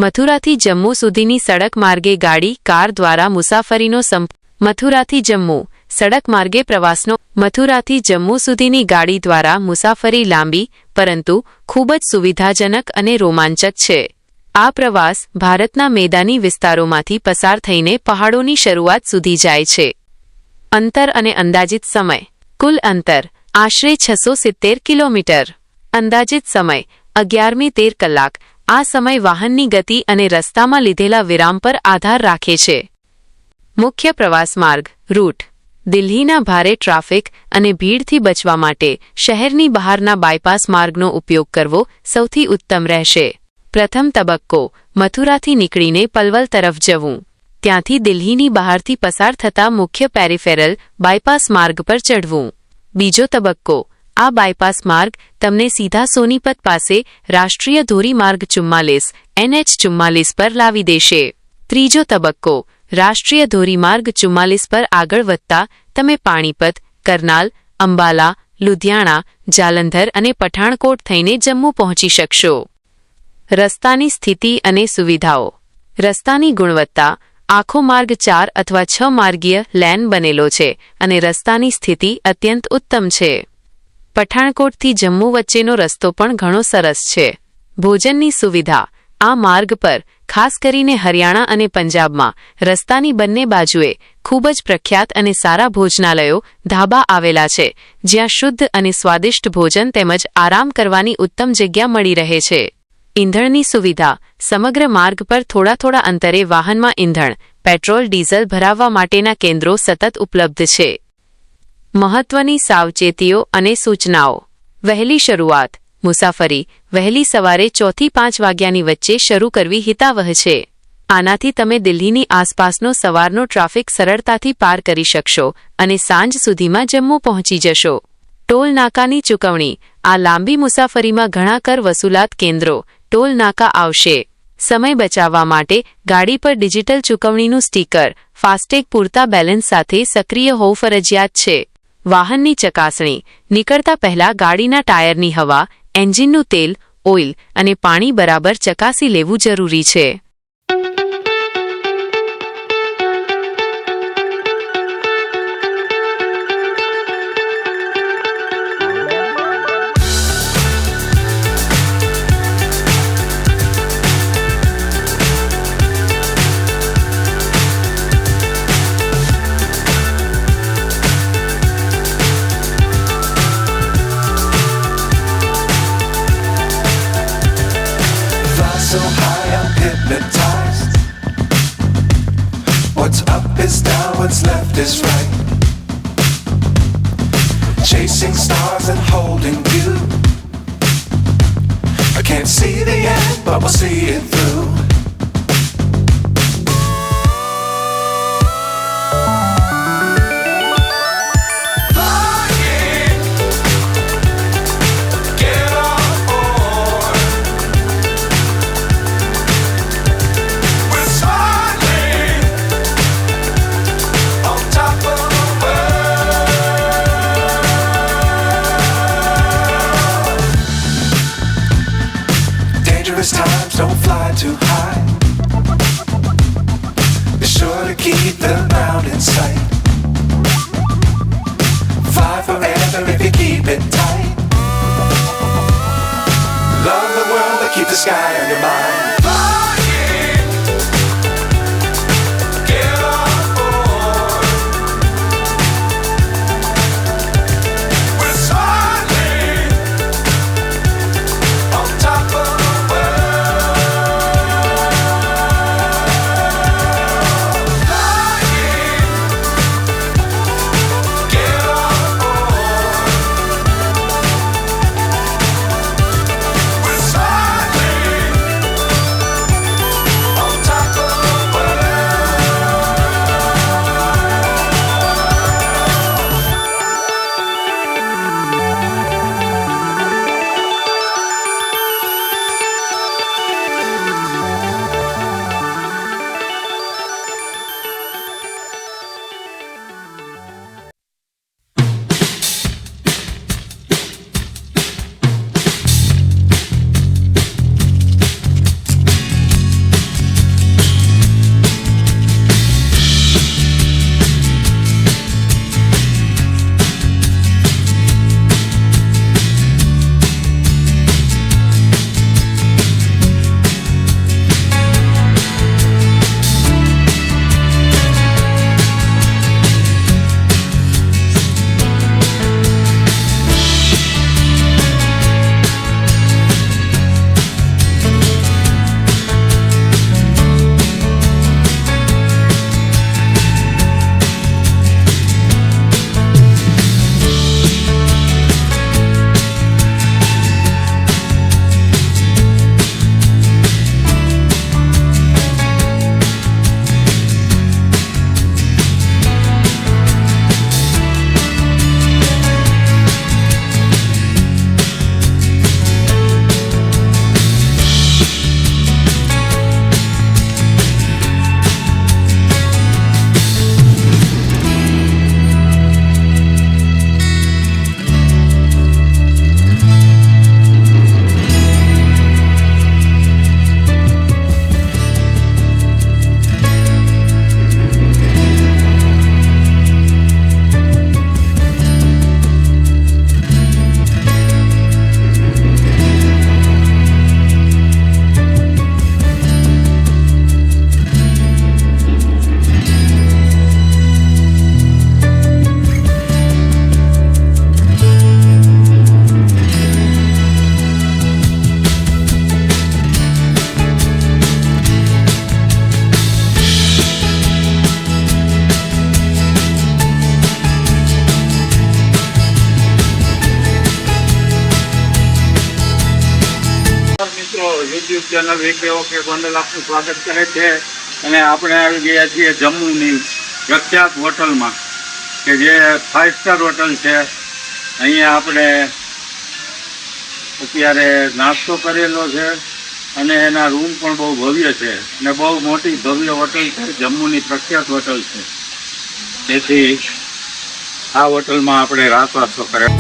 મથુરાથી જમ્મુ સુધીની સડક માર્ગે ગાડી કાર દ્વારા મુસાફરીનો મથુરાથી જમ્મુ સડક માર્ગે પ્રવાસનો મથુરાથી જમ્મુ સુધીની ગાડી દ્વારા મુસાફરી લાંબી પરંતુ ખૂબ જ સુવિધાજનક અને રોમાંચક છે. આ પ્રવાસ ભારતના મેદાની વિસ્તારોમાંથી પસાર થઈને પહાડોની શરૂઆત સુધી જાય છે. અંતર અને અંદાજિત સમય. કુલ અંતર આશરે 670 કિલોમીટર. અંદાજિત સમય 11:13 કલાક. આ સમય વાહનની ગતિ અને રસ્તામાં લીધેલા વિરામ પર આધાર રાખે છે. મુખ્ય પ્રવાસ માર્ગ રૂટ. દિલ્હીના ભારે ટ્રાફિક અને ભીડથી બચવા માટે શહેરની બહારના બાયપાસ માર્ગનો ઉપયોગ કરવો સૌથી ઉત્તમ રહેશે. પ્રથમ તબક્કો મથુરાથી નીકળીને પલવલ તરફ જવું. ત્યાંથી દિલ્હીની બહારથી પસાર થતા મુખ્ય પેરિફેરલ બાયપાસ માર્ગ પર ચઢવું. બીજો તબક્કો આ બાયપાસ માર્ગ તમને સીધા સોનીપત પાસે રાષ્ટ્રીય ધોરીમાર્ગ 44 NH 44 પર લાવી દેશે. ત્રીજો તબક્કો રાષ્ટ્રીય ધોરીમાર્ગ 44 પર આગળ વધતા તમે પાણીપત, કરનાલ, અંબાલા, લુધિયાણા, જાલંધર અને પઠાણકોટ થઈને જમ્મુ પહોંચી શકશો. રસ્તાની સ્થિતિ અને સુવિધાઓ. રસ્તાની ગુણવત્તા. આખો માર્ગ 4 અથવા 6 માર્ગીય લેન બનેલો છે અને રસ્તાની સ્થિતિ અત્યંત ઉત્તમ છે. પઠાણકોટથી જમ્મુ વચ્ચેનો રસ્તો પણ ઘણો સરસ છે. ભોજનની સુવિધા. આ માર્ગ પર ખાસ કરીને હરિયાણા અને પંજાબમાં રસ્તાની બંને બાજુએ ખૂબ જ પ્રખ્યાત અને સારા ભોજનાલયો ધાબા આવેલા છે જ્યાં શુદ્ધ અને સ્વાદિષ્ટ ભોજન તેમજ આરામ કરવાની ઉત્તમ જગ્યા મળી રહે છે. ઈંધણની સુવિધા. સમગ્ર માર્ગ પર થોડા અંતરે વાહનમાં ઈંધણ, પેટ્રોલ, ડીઝલ ભરાવવા માટેના કેન્દ્રો સતત ઉપલબ્ધ છે. મહત્વની સાવચેતીઓ અને સૂચનાઓ. વહેલી શરૂઆત. મુસાફરી વહેલી સવારે 4 થી 5 વાગ્યાની વચ્ચે શરૂ કરવી હિતાવહ છે. આનાથી તમે દિલ્હીની આસપાસનો સવારનો ટ્રાફિક સરળતાથી પાર કરી શકશો અને સાંજ સુધીમાં જમ્મુ પહોંચી જશો. ટોલ નાકાની ચૂકવણી. આ લાંબી મુસાફરીમાં ઘણા કર વસૂલાત કેન્દ્રો, ટોલ નાકા આવશે. સમય બચાવવા માટે ગાડી પર ડિજિટલ ચૂકવણીનું સ્ટીકર, ફાસ્ટેગ પૂરતા બેલેન્સ સાથે સક્રિય હોવું ફરજિયાત છે. વાહનની ચકાસણી. નીકળતા પહેલા ગાડીના ટાયરની હવા, એન્જિનનું તેલ, ઓઇલ અને પાણી બરાબર ચકાસી લેવું જરૂરી છે. So high I'm hypnotized. What's up is down, what's left is right. Chasing stars and holding you. I can't see the end, but we'll see it through. Times don't fly too high. Be sure to keep the ground in sight. Fly forever if you keep it tight. Love the world but keep the sky on your mind. YouTube channel વિક્રય okay Gondal આપનું સ્વાગત કરે છે અને આપણે આવી ગયા છીએ જમ્મુની પ્રખ્યાત હોટલમાં કે જે 5 સ્ટાર હોટલ છે. અહીંયા આપણે અત્યારે નાસ્તો કરેલો છે અને એના રૂમ પણ બહુ ભવ્ય છે અને બહુ મોટી ભવ્ય હોટલ છે. જમ્મુની પ્રખ્યાત હોટલ છે. તેથી આ હોટલમાં આપણે રાતવાસો કર્યો.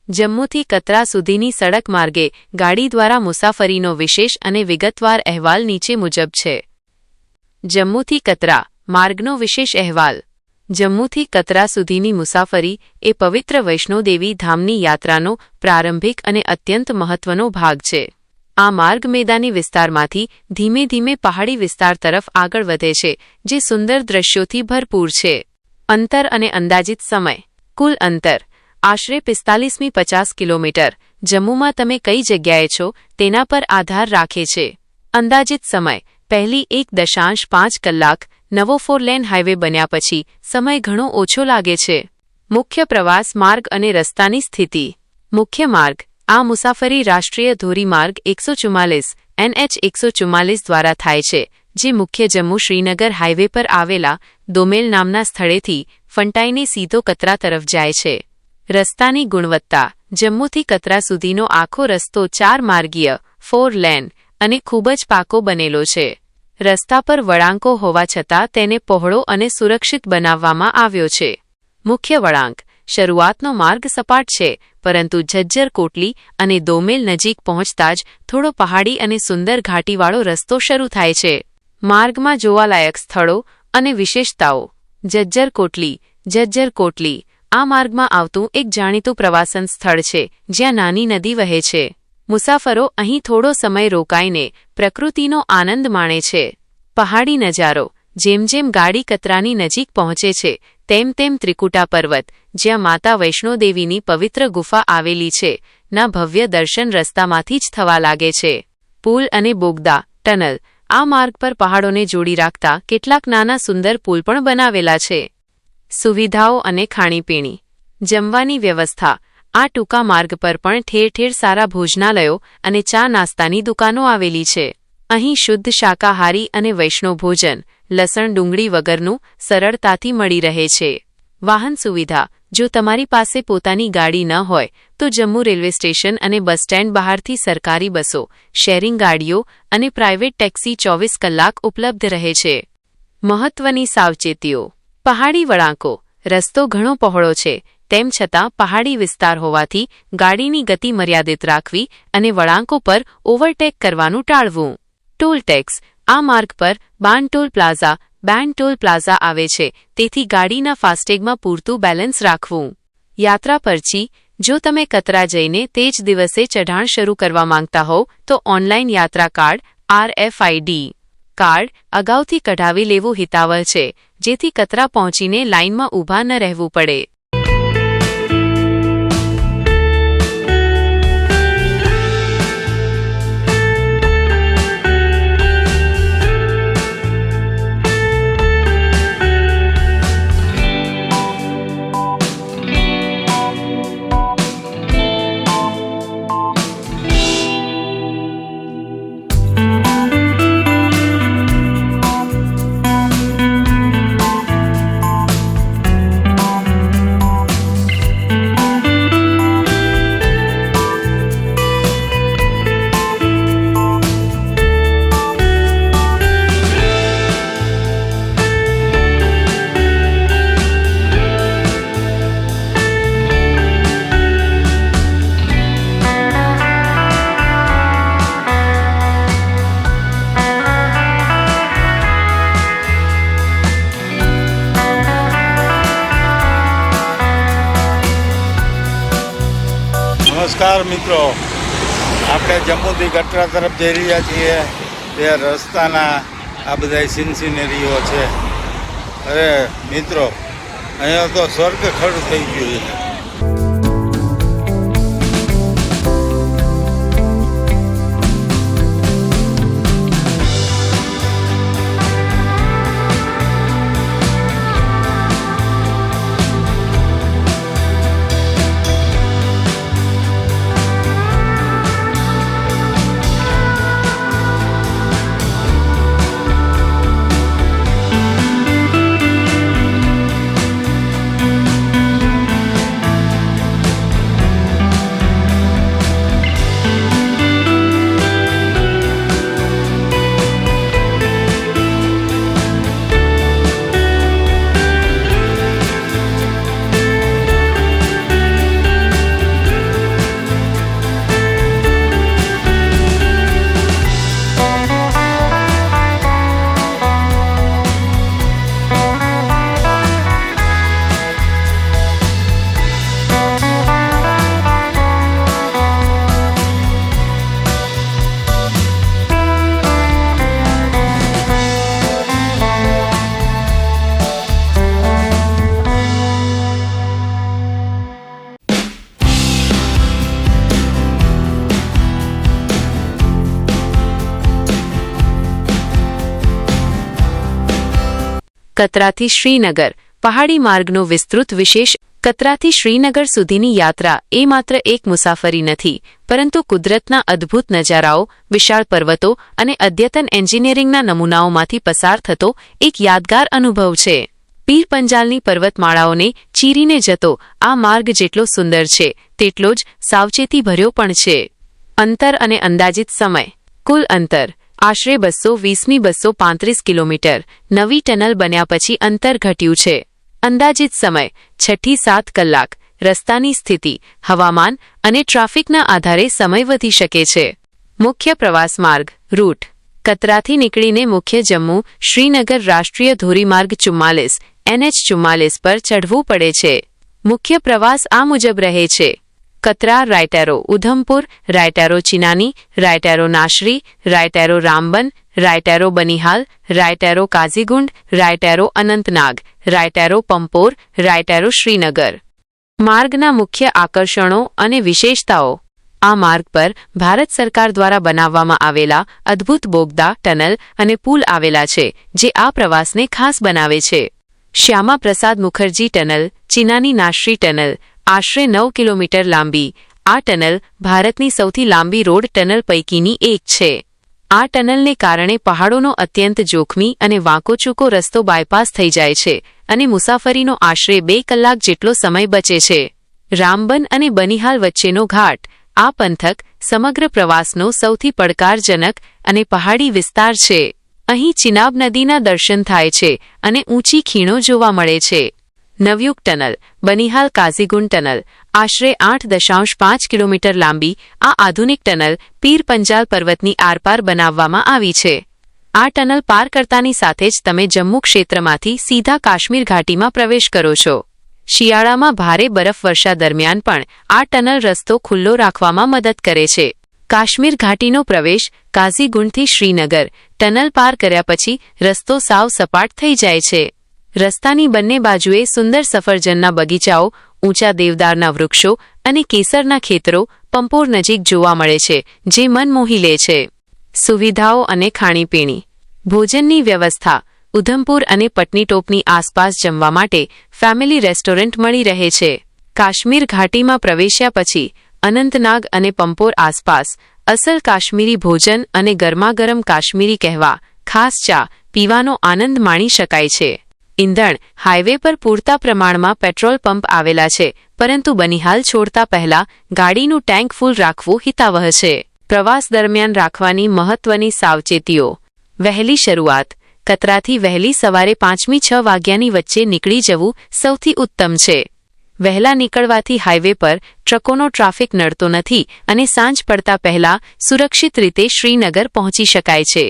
જમ્મુથી કતરા સુધીની સડક માર્ગે ગાડી દ્વારા મુસાફરીનો વિશેષ અને વિગતવાર અહેવાલ નીચે મુજબ છે. જમ્મુથી કતરા માર્ગનો વિશેષ અહેવાલ. જમ્મુથી કતરા સુધીની મુસાફરી એ પવિત્ર વૈષ્ણોદેવી ધામની યાત્રાનો પ્રારંભિક અને અત્યંત મહત્વનો ભાગ છે. આ માર્ગ મેદાની વિસ્તારમાંથી ધીમે ધીમે પહાડી વિસ્તાર તરફ આગળ વધે છે, જે સુંદર દ્રશ્યોથી ભરપૂર છે. અંતર અને અંદાજિત સમય. કુલ અંતર આશરે 45-50 કિલોમીટર. જમ્મુમાં તમે કઈ જગ્યાએ છો તેના પર આધાર રાખે છે. અંદાજિત સમય પહેલી 1.5 કલાક. નવો 4 લેન હાઇવે બન્યા પછી સમય ઘણો ઓછો લાગે છે. મુખ્ય પ્રવાસ માર્ગ અને રસ્તાની સ્થિતિ. મુખ્ય માર્ગ. આ મુસાફરી રાષ્ટ્રીય ધોરીમાર્ગ 144 NH 144 દ્વારા થાય છે, જે મુખ્ય જમ્મુ શ્રીનગર હાઇવે પર આવેલા દોમેલ નામના સ્થળેથી ફંટાઈને સીધો કતરા તરફ જાય છે. રસ્તાની ગુણવત્તા. જમ્મુથી કતરા સુધીનો આખો રસ્તો 4 માર્ગીય 4 લેન અને ખૂબ જ પાકો બનેલો છે. રસ્તા પર વળાંકો હોવા છતાં તેને પહોળો અને સુરક્ષિત બનાવવામાં આવ્યો છે. મુખ્ય વળાંક. શરૂઆતનો માર્ગ સપાટ છે, પરંતુ ઝજ્જર કોટલી અને દોમેલ નજીક પહોંચતા જ થોડો પહાડી અને સુંદર ઘાટીવાળો રસ્તો શરૂ થાય છે. માર્ગમાં જોવાલાયક સ્થળો અને વિશેષતાઓ. ઝજ્જર કોટલી આ માર્ગમાં આવતું એક જાણીતું પ્રવાસન સ્થળ છે, જ્યાં નાની નદી વહે છે. મુસાફરો અહીં થોડો સમય રોકાઈને પ્રકૃતિનો આનંદ માણે છે. પહાડી નજારો. જેમ જેમ ગાડી કતરાની નજીક પહોંચે છે તેમ તેમ ત્રિકુટા પર્વત, જ્યાં માતા વૈષ્ણોદેવીની પવિત્ર ગુફા આવેલી છે, ના ભવ્ય દર્શન રસ્તામાંથી જ થવા લાગે છે. પુલ અને બોગદા ટનલ. આ માર્ગ પર પહાડોને જોડી રાખતા કેટલાક નાના સુંદર પુલ પણ બનાવેલા છે. સુવિધાઓ અને ખાણીપીણી. જમવાની વ્યવસ્થા. આ ટૂંકા માર્ગ પર પણ ઠેર ઠેર સારા ભોજનાલયો અને ચા નાસ્તાની દુકાનો આવેલી છે. અહીં શુદ્ધ શાકાહારી અને વૈષ્ણવ ભોજન, લસણ ડુંગળી વગરનું, સરળતાથી મળી રહે છે. વાહન સુવિધા. જો તમારી પાસે પોતાની ગાડી ન હોય તો જમ્મુ રેલવે સ્ટેશન અને બસ સ્ટેન્ડ બહારથી સરકારી બસો, શેરિંગ ગાડીઓ અને પ્રાઇવેટ ટેક્સી 24 કલાક ઉપલબ્ધ રહે છે. મહત્વની સાવચેતીઓ. પહાડી વળાંકો. રસ્તો ઘણો પહોળો છે, તેમ છતાં પહાડી વિસ્તાર હોવાથી ગાડીની ગતિ મર્યાદિત રાખવી અને વળાંકો પર ઓવરટેક કરવાનું ટાળવું. Toll tax. આ માર્ગ પર બેન્ડ ટોલ પ્લાઝા આવે છે, તેથી ગાડીના ફાસ્ટેગમાં પૂરતું બેલેન્સ રાખવું. યાત્રા પરચી. જો તમે કતરા જઈને તે જ દિવસે ચઢાણ શરૂ કરવા માંગતા હોવ તો ઓનલાઈન યાત્રા કાર્ડ RFID કાર્ડ અગાઉથી કઢાવી લેવું હિતાવહ છે, જેથી કતરા પહોંચીને લાઇનમાં ઊભા ન રહેવું પડે. નમસ્કાર મિત્રો, આપણે જમ્મુથી કટરા તરફ જઈ રહ્યા છીએ. તે રસ્તાના આ બધા સિનરીઓ છે. અરે મિત્રો, અહીંયા તો સ્વર્ગ ખડું થઈ ગયું છે. કતરાથી શ્રીનગર. પહાડી માર્ગનો વિસ્તૃત વિશેષ. કતરાથી શ્રીનગર સુધીની યાત્રા એ માત્ર એક મુસાફરી નથી, પરંતુ કુદરતના અદ્ભુત નજારાઓ, વિશાળ પર્વતો અને અદ્યતન એન્જિનિયરિંગના નમૂનાઓમાંથી પસાર થતો એક યાદગાર અનુભવ છે. પીર પંજાલની પર્વતમાળાઓને ચીરીને જતો આ માર્ગ જેટલો સુંદર છે તેટલો જ સાવચેતી ભર્યો પણ છે. અંતર અને અંદાજિત સમય. કુલ અંતર આશરે 235 કિલોમીટર. નવી ટનલ બન્યા પછી અંતર ઘટ્યું છે. અંદાજિત સમય 6 થી 7 કલાક. રસ્તાની સ્થિતિ, હવામાન અને ટ્રાફિકના આધારે સમય વધી શકે છે. મુખ્ય પ્રવાસ માર્ગ રૂટ. કતરાથી નીકળીને મુખ્ય જમ્મુ શ્રીનગર રાષ્ટ્રીય ધોરીમાર્ગ 44 NH 44 પર ચઢવું પડે છે. મુખ્ય પ્રવાસ આ મુજબ રહે છે. કતરા રાયટેરો ઉધમપુર, રાયટેરો ચિનાની, રાયટેરો નાશરી, રાયટેરો રામબન, રાયટેરો બનિહાલ, રાયટેરો કાઝીગુંડ, રાયટેરો અનંતનાગ, રાયટેરો પંપોર, રાયટેરો શ્રીનગર. માર્ગના મુખ્ય આકર્ષણો અને વિશેષતાઓ. આ માર્ગ પર ભારત સરકાર દ્વારા બનાવવામાં આવેલા અદ્ભુત બોગદા, ટનલ અને પુલ આવેલા છે, જે આ પ્રવાસને ખાસ બનાવે છે. શ્યામા પ્રસાદ મુખર્જી ટનલ, ચિનાની નાશરી ટનલ, આશરે 9 કિલોમીટર લાંબી. આ ટનલ ભારતની સૌથી લાંબી રોડ ટનલ પૈકીની એક છે. આ ટનલને કારણે પહાડોનો અત્યંત જોખમી અને વાંકોચૂકો રસ્તો બાયપાસ થઈ જાય છે અને મુસાફરીનો આશરે 2 કલાક જેટલો સમય બચે છે. રામબન અને બનિહાલ વચ્ચેનો ઘાટ. આ પંથક સમગ્ર પ્રવાસનો સૌથી પડકારજનક અને પહાડી વિસ્તાર છે. અહીં ચિનાબ નદીના દર્શન થાય છે અને ઊંચી ખીણો જોવા મળે છે. નવયુગ ટનલ, બનિહાલ કાઝીગુંડ ટનલ, આશરે 8.5 કિલોમીટર લાંબી. આ આધુનિક ટનલ પીર પંજાલ પર્વતની આરપાર બનાવવામાં આવી છે. આ ટનલ પાર કરતાની સાથે જ તમે જમ્મુ ક્ષેત્રમાંથી સીધા કાશ્મીર ઘાટીમાં પ્રવેશ કરો છો. શિયાળામાં ભારે બરફવર્ષા દરમિયાન પણ આ ટનલ રસ્તો ખુલ્લો રાખવામાં મદદ કરે છે. કાશ્મીર ઘાટીનો પ્રવેશ કાઝીગુંડથી શ્રીનગર. ટનલ પાર કર્યા પછી રસ્તો સાવ સપાટ થઈ જાય છે. રસ્તાની બંને બાજુએ સુંદર સફરજનના બગીચાઓ, ઊંચા દેવદારના વૃક્ષો અને કેસરના ખેતરો પંપોર નજીક જોવા મળે છે, જે મન મોહી લે છે. સુવિધાઓ અને ખાણીપીણી. ભોજનની વ્યવસ્થા. ઉધમપુર અને પટનીટોપની આસપાસ જમવા માટે ફેમિલી રેસ્ટોરન્ટ મળી રહે છે. કાશ્મીર ઘાટીમાં પ્રવેશ્યા પછી અનંતનાગ અને પંપોર આસપાસ અસલ કાશ્મીરી ભોજન અને ગરમાગરમ કાશ્મીરી કહેવા, ખાસ ચા પીવાનો આનંદ માણી શકાય છે. ઈંધણ. હાઇવે પર પૂરતા પ્રમાણમાં પેટ્રોલ પંપ આવેલા છે, પરંતુ બનિહાલ છોડતા પહેલા ગાડીનું ટેન્ક ફૂલ રાખવું હિતાવહ છે. પ્રવાસ દરમિયાન રાખવાની મહત્વની સાવચેતીઓ. વહેલી શરૂઆત. કતરાથી વહેલી સવારે 5-6 વાગ્યાની વચ્ચે નીકળી જવું સૌથી ઉત્તમ છે. વહેલા નીકળવાથી હાઇવે પર ટ્રકોનો ટ્રાફિક નડતો નથી અને સાંજ પડતા પહેલા સુરક્ષિત રીતે શ્રીનગર પહોંચી શકાય છે.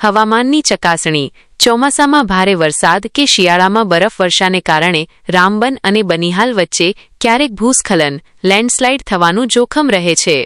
હવામાનની ચકાસણી. ચોમાસામાં ભારે વરસાદ કે શિયાળામાં બરફવર્ષાને કારણે રામબન અને બનિહાલ વચ્ચે ક્યારેક ભૂસ્ખલન, લેન્ડસ્લાઇડ થવાનું જોખમ રહે છે.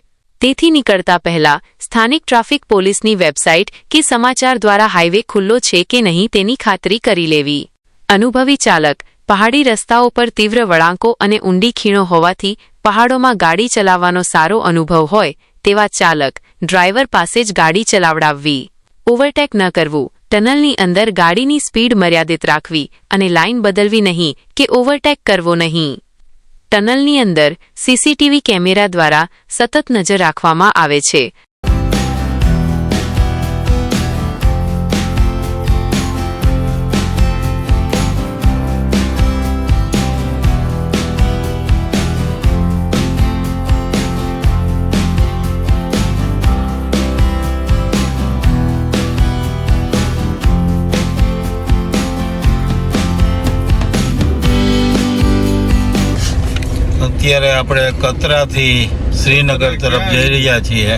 તેથી નીકળતા પહેલા સ્થાનિક ટ્રાફિક પોલીસની વેબસાઇટ કે સમાચાર દ્વારા હાઇવે ખુલ્લો છે કે નહીં તેની ખાતરી કરી લેવી. અનુભવી ચાલક. પહાડી રસ્તાઓ પર તીવ્ર વળાંકો અને ઊંડી ખીણો હોવાથી પહાડોમાં ગાડી ચલાવવાનો સારો અનુભવ હોય તેવા ચાલક, ડ્રાઈવર પાસે જ ગાડી ચલાવડાવવી. ઓવરટેક ન કરવું. ટનલની અંદર ગાડીની સ્પીડ મર્યાદિત રાખવી અને લાઇન બદલવી નહીં કે ઓવરટેક કરવો નહીં. ટનલની અંદર સીસીટીવી કેમેરા દ્વારા સતત નજર રાખવામાં આવે છે. અત્યારે આપણે કતરાથી શ્રીનગર તરફ જઈ રહ્યા છીએ.